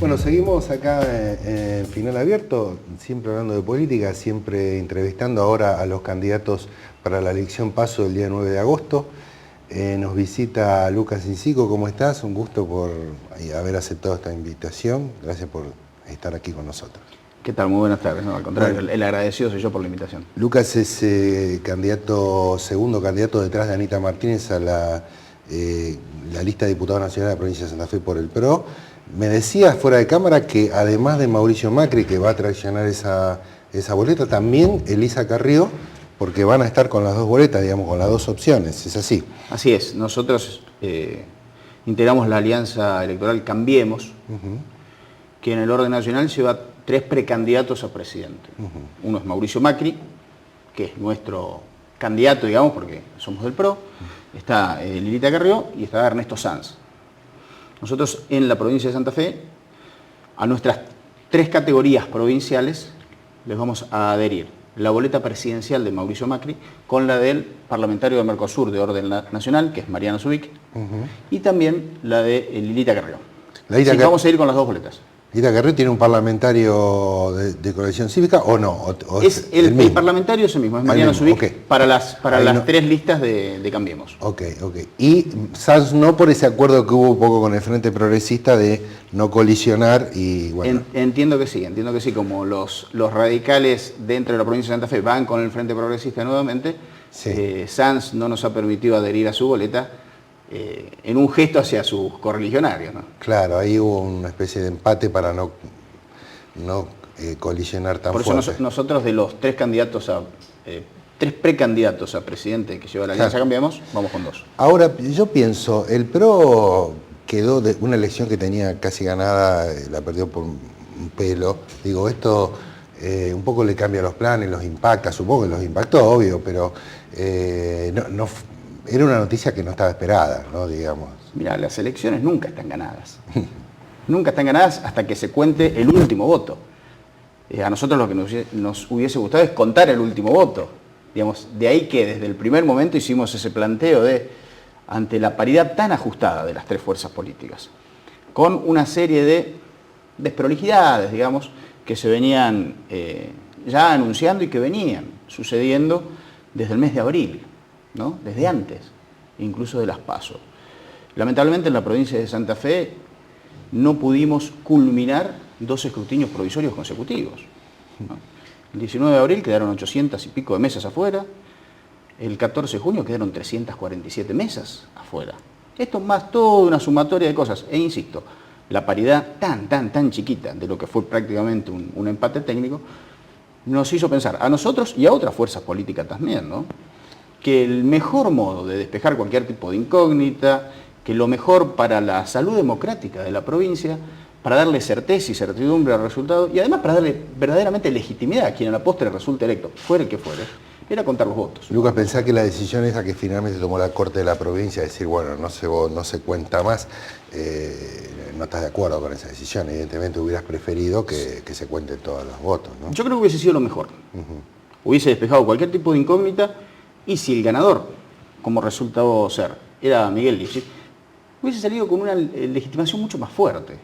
Bueno, seguimos acá en Final Abierto, siempre hablando de política, siempre entrevistando ahora a los candidatos para la elección PASO el día 9 de agosto. Nos visita Lucas Incico, ¿cómo estás? Un gusto por haber aceptado esta invitación. Gracias por estar aquí con nosotros. ¿Qué tal? Muy buenas tardes. No, al contrario, el agradecido soy yo por la invitación. Lucas es segundo candidato detrás de Anita Martínez a la lista de diputado nacional de la provincia de Santa Fe por el PRO. Me decías fuera de cámara que además de Mauricio Macri, que va a traicionar esa boleta, también Elisa Carrió, porque van a estar con las dos boletas, digamos, con las dos opciones. ¿Es así? Así es. Nosotros integramos la alianza electoral Cambiemos, que en el orden nacional lleva 3 precandidatos a presidente. Uno es Mauricio Macri, que es nuestro candidato, digamos, porque somos del PRO. Está Lilita Carrió y está Ernesto Sanz. Nosotros en la provincia de Santa Fe, a nuestras 3 categorías provinciales, les vamos a adherir la boleta presidencial de Mauricio Macri con la del parlamentario de Mercosur de orden nacional, que es Mariano Zubik, y también la de Lilita Carrió. Así vamos a ir con las 2 boletas. ¿Lilita Carrió tiene un parlamentario de coalición cívica o no? ¿O es el parlamentario es el mismo, es Mariano Zubik, okay, para las 3 listas de Cambiemos. Ok. Y Sanz no, por ese acuerdo que hubo un poco con el Frente Progresista de no colisionar y bueno. Entiendo que sí, como los radicales dentro de la provincia de Santa Fe van con el Frente Progresista nuevamente, sí. Sanz no nos ha permitido adherir a su boleta, en un gesto hacia sus correligionarios, ¿no? Claro, ahí hubo una especie de empate para no colisionar tan fuerte. Por eso nosotros de los 3 candidatos 3 precandidatos a presidente que lleva la alianza Cambiemos, vamos con 2. Ahora, yo pienso, el PRO quedó de una elección que tenía casi ganada, la perdió por un pelo. Digo, esto un poco le cambia los planes, los impacta, supongo que los impactó, obvio, pero era una noticia que no estaba esperada, ¿no? Digamos. Mira, las elecciones nunca están ganadas. Nunca están ganadas hasta que se cuente el último voto. A nosotros lo que nos hubiese gustado es contar el último voto. Digamos, de ahí que desde el primer momento hicimos ese planteo ante la paridad tan ajustada de las 3 fuerzas políticas, con una serie de desprolijidades, digamos, que se venían ya anunciando y que venían sucediendo desde el mes de abril, ¿no? Desde antes, incluso de las PASO. Lamentablemente en la provincia de Santa Fe no pudimos culminar 2 escrutinios provisorios consecutivos, ¿no? El 19 de abril quedaron 800 y pico de mesas afuera, el 14 de junio quedaron 347 mesas afuera. Esto más toda una sumatoria de cosas, e insisto, la paridad tan chiquita de lo que fue prácticamente un empate técnico, nos hizo pensar a nosotros y a otras fuerzas políticas también, ¿no?, que el mejor modo de despejar cualquier tipo de incógnita, que lo mejor para la salud democrática de la provincia, para darle certeza y certidumbre al resultado, y además para darle verdaderamente legitimidad a quien a la postre resulte electo, fuere el que fuere, era contar los votos. Lucas, pensá que la decisión esa que finalmente tomó la Corte de la provincia, de decir, bueno, no se cuenta más, no estás de acuerdo con esa decisión, evidentemente hubieras preferido que se cuenten todos los votos, ¿no? Yo creo que hubiese sido lo mejor. Hubiese despejado cualquier tipo de incógnita. Y si el ganador, como resultó ser, era Miguel Lichi, hubiese salido con una legitimación mucho más fuerte.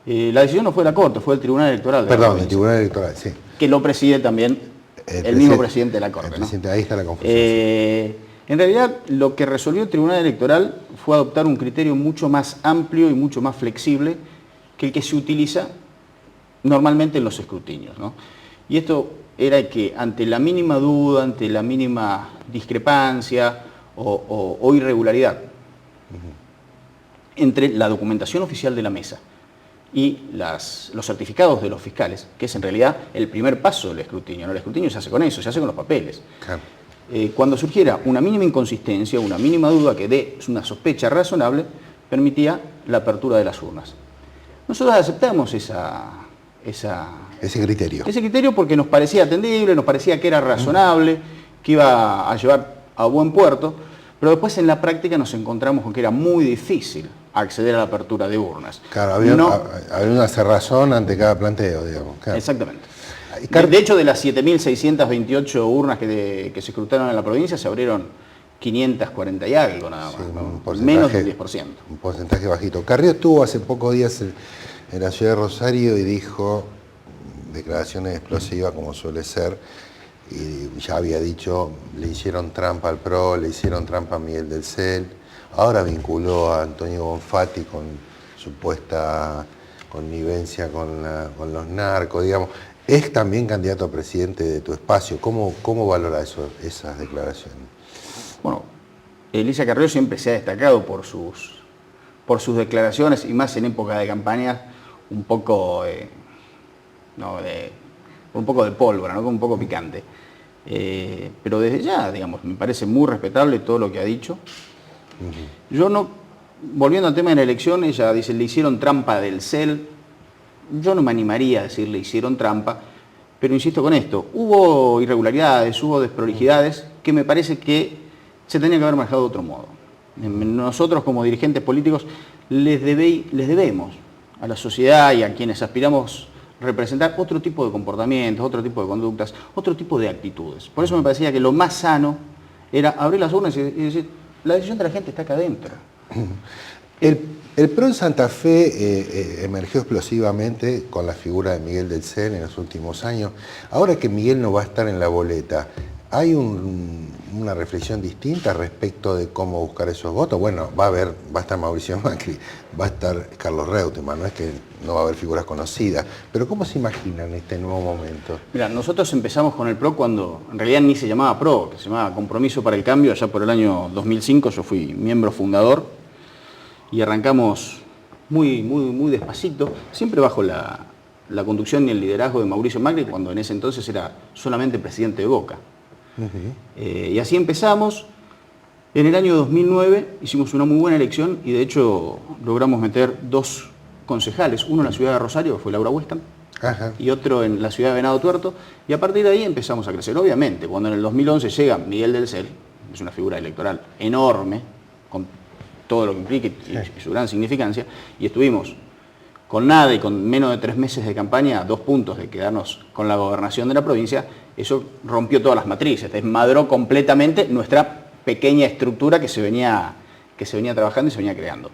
La decisión no fue de la Corte, fue del Tribunal Electoral. Perdón, del Tribunal Electoral, sí. Que lo preside también el mismo presidente de la Corte, ¿no? Ahí está la confusión. En realidad, lo que resolvió el Tribunal Electoral fue adoptar un criterio mucho más amplio y mucho más flexible que el que se utiliza normalmente en los escrutinios, ¿no? Y esto era que ante la mínima duda, ante la mínima discrepancia o irregularidad entre la documentación oficial de la mesa y los certificados de los fiscales, que es en realidad el primer paso del escrutinio, ¿no? El escrutinio se hace con eso, se hace con los papeles. Claro. Cuando surgiera una mínima inconsistencia, una mínima duda que dé una sospecha razonable, permitía la apertura de las urnas. Nosotros aceptamos ese criterio porque nos parecía atendible, nos parecía que era razonable, que iba a llevar a buen puerto, pero después en la práctica nos encontramos con que era muy difícil acceder a la apertura de urnas. Claro, había una cerrazón ante cada planteo, digamos. Claro. Exactamente. De hecho, de las 7.628 urnas que se escrutaron en la provincia, se abrieron 540 y algo nada más, sí, ¿no? Menos del 10%. Un porcentaje bajito. Carrió tuvo hace pocos días en la ciudad de Rosario y dijo declaraciones explosivas como suele ser, y ya había dicho, le hicieron trampa al PRO, le hicieron trampa a Miguel del Cel, ahora vinculó a Antonio Bonfatti con supuesta connivencia con los narcos, digamos. Es también candidato a presidente de tu espacio. ¿Cómo valora esas declaraciones? Bueno, Elisa Carrió siempre se ha destacado por sus declaraciones, y más en época de campaña, un poco, un poco de pólvora, ¿no? Un poco picante. Pero desde ya, digamos, me parece muy respetable todo lo que ha dicho. Yo no, volviendo al tema de la elección, ella dice, le hicieron trampa del CEL. Yo no me animaría a decir le hicieron trampa, pero insisto con esto, hubo irregularidades, hubo desprolijidades que me parece que se tenía que haber manejado de otro modo. Nosotros como dirigentes políticos les debemos a la sociedad y a quienes aspiramos a representar otro tipo de comportamientos, otro tipo de conductas, otro tipo de actitudes. Por eso me parecía que lo más sano era abrir las urnas y decir, la decisión de la gente está acá adentro. El PRO en Santa Fe emergió explosivamente con la figura de Miguel del Cel en los últimos años. Ahora que Miguel no va a estar en la boleta, ¿hay una reflexión distinta respecto de cómo buscar esos votos? Bueno, va a estar Mauricio Macri, va a estar Carlos Reutemann, no es que no va a haber figuras conocidas, pero ¿cómo se imaginan este nuevo momento? Mira, nosotros empezamos con el PRO cuando en realidad ni se llamaba PRO, que se llamaba Compromiso para el Cambio, allá por el año 2005, yo fui miembro fundador. Y arrancamos muy despacito, siempre bajo la conducción y el liderazgo de Mauricio Macri, cuando en ese entonces era solamente presidente de Boca. Y así empezamos. En el año 2009 hicimos una muy buena elección y de hecho logramos meter 2 concejales, uno en la ciudad de Rosario, que fue Laura Huescan, y otro en la ciudad de Venado Tuerto, y a partir de ahí empezamos a crecer. Obviamente, cuando en el 2011 llega Miguel del Cel, es una figura electoral enorme, con todo lo que implica y su gran significancia, y estuvimos con nada y con menos de 3 meses de campaña a 2 puntos de quedarnos con la gobernación de la provincia. Eso rompió todas las matrices, desmadró completamente nuestra pequeña estructura que se venía trabajando y se venía creando.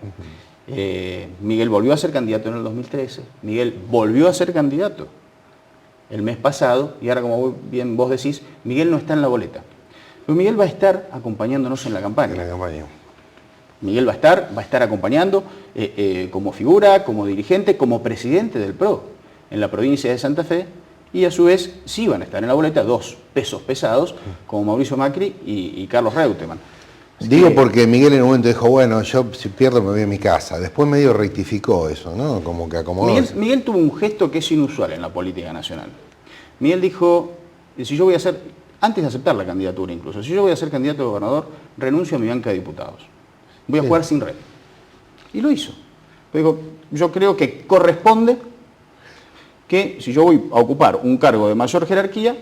Miguel volvió a ser candidato en el 2013, Miguel volvió a ser candidato el mes pasado, y ahora, como bien vos decís, Miguel no está en la boleta. Pero Miguel va a estar acompañándonos en la campaña. Miguel va a estar acompañando como figura, como dirigente, como presidente del PRO en la provincia de Santa Fe, y a su vez sí van a estar en la boleta 2 pesos pesados como Mauricio Macri y Carlos Reutemann. Digo porque Miguel en un momento dijo, bueno, yo si pierdo me voy a mi casa. Después medio rectificó eso, ¿no? Como que acomodó. Miguel tuvo un gesto que es inusual en la política nacional. Miguel dijo, si yo voy a ser, antes de aceptar la candidatura incluso, si yo voy a ser candidato a gobernador, renuncio a mi banca de diputados. Voy a jugar sin red. Y lo hizo. Pero digo, yo creo que corresponde que si yo voy a ocupar un cargo de mayor jerarquía,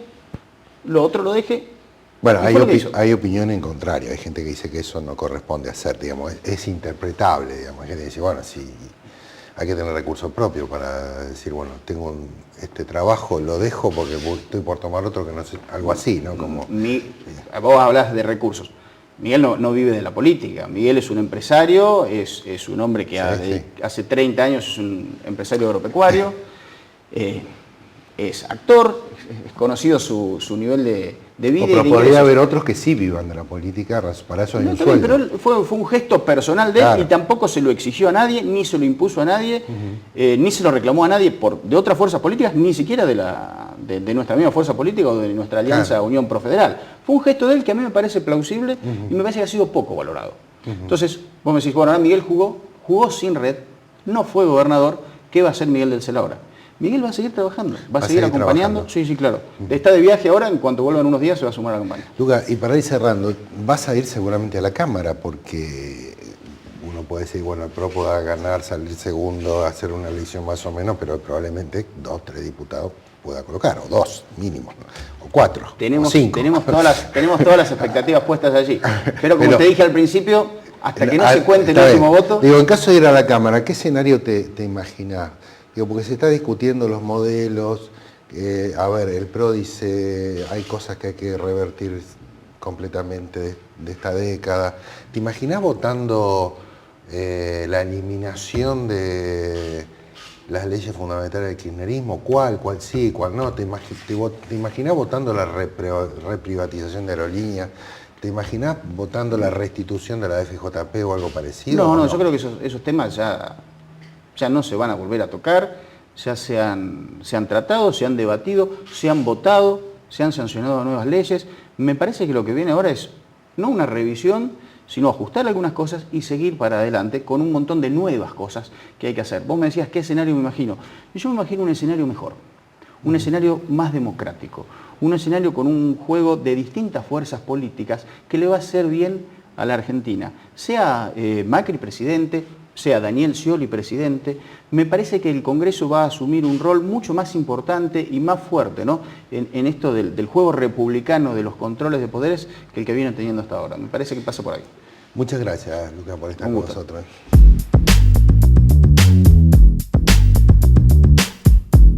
lo otro lo deje. Bueno, hay opinión en contrario. Hay gente que dice que eso no corresponde hacer, digamos, es interpretable, digamos. Hay gente que dice, bueno, sí, hay que tener recursos propios para decir, bueno, tengo este trabajo, lo dejo porque estoy por tomar otro que no sé, algo así, ¿no? Como, vos hablas de recursos. Miguel no vive de la política. Miguel es un empresario, es un hombre que hace 30 años es un empresario agropecuario, es actor, es conocido su nivel de vida. Pero podría haber otros que sí vivan de la política, para eso hay un sueldo. Pero fue un gesto personal de él, y tampoco se lo exigió a nadie, ni se lo impuso a nadie, ni se lo reclamó a nadie de otras fuerzas políticas, ni siquiera de nuestra misma fuerza política o de nuestra alianza Unión Profederal. Fue un gesto de él que a mí me parece plausible y me parece que ha sido poco valorado. Entonces, vos me decís, bueno, ahora Miguel jugó sin red, no fue gobernador. ¿Qué va a hacer Miguel del Cel ahora? Miguel va a seguir trabajando, va a seguir acompañando. Sí, claro. Está de viaje ahora, en cuanto vuelvan unos días se va a sumar a la campaña. Luca, y para ir cerrando, vas a ir seguramente a la Cámara, porque uno puede decir, bueno, el PRO pueda ganar, salir segundo, hacer una elección más o menos, pero probablemente 2, 3 diputados pueda colocar, o 2 mínimo, o 4, o 5. Tenemos todas las expectativas puestas allí. Pero como te dije al principio, hasta que no se cuente el último voto... Digo, en caso de ir a la Cámara, ¿qué escenario te imaginás? Digo, porque se está discutiendo los modelos, a ver, el PRO dice, hay cosas que hay que revertir completamente de esta década. ¿Te imaginás votando la eliminación de las leyes fundamentales del kirchnerismo, cuál sí, cuál no. ¿Te imaginás votando la reprivatización de aerolíneas? ¿Te imaginás votando la restitución de la FJP o algo parecido? No, yo creo que esos temas ya no se van a volver a tocar, ya se han tratado, se han debatido, se han votado, se han sancionado nuevas leyes. Me parece que lo que viene ahora es no una revisión, sino ajustar algunas cosas y seguir para adelante con un montón de nuevas cosas que hay que hacer. Vos me decías, ¿qué escenario me imagino? Yo me imagino un escenario mejor, un escenario más democrático, un escenario con un juego de distintas fuerzas políticas que le va a hacer bien a la Argentina. Sea Macri presidente, sea Daniel Scioli presidente, me parece que el Congreso va a asumir un rol mucho más importante y más fuerte, ¿no? en esto del juego republicano de los controles de poderes que el que vienen teniendo hasta ahora. Me parece que pasa por ahí. Muchas gracias, Lucas, por estar con nosotros.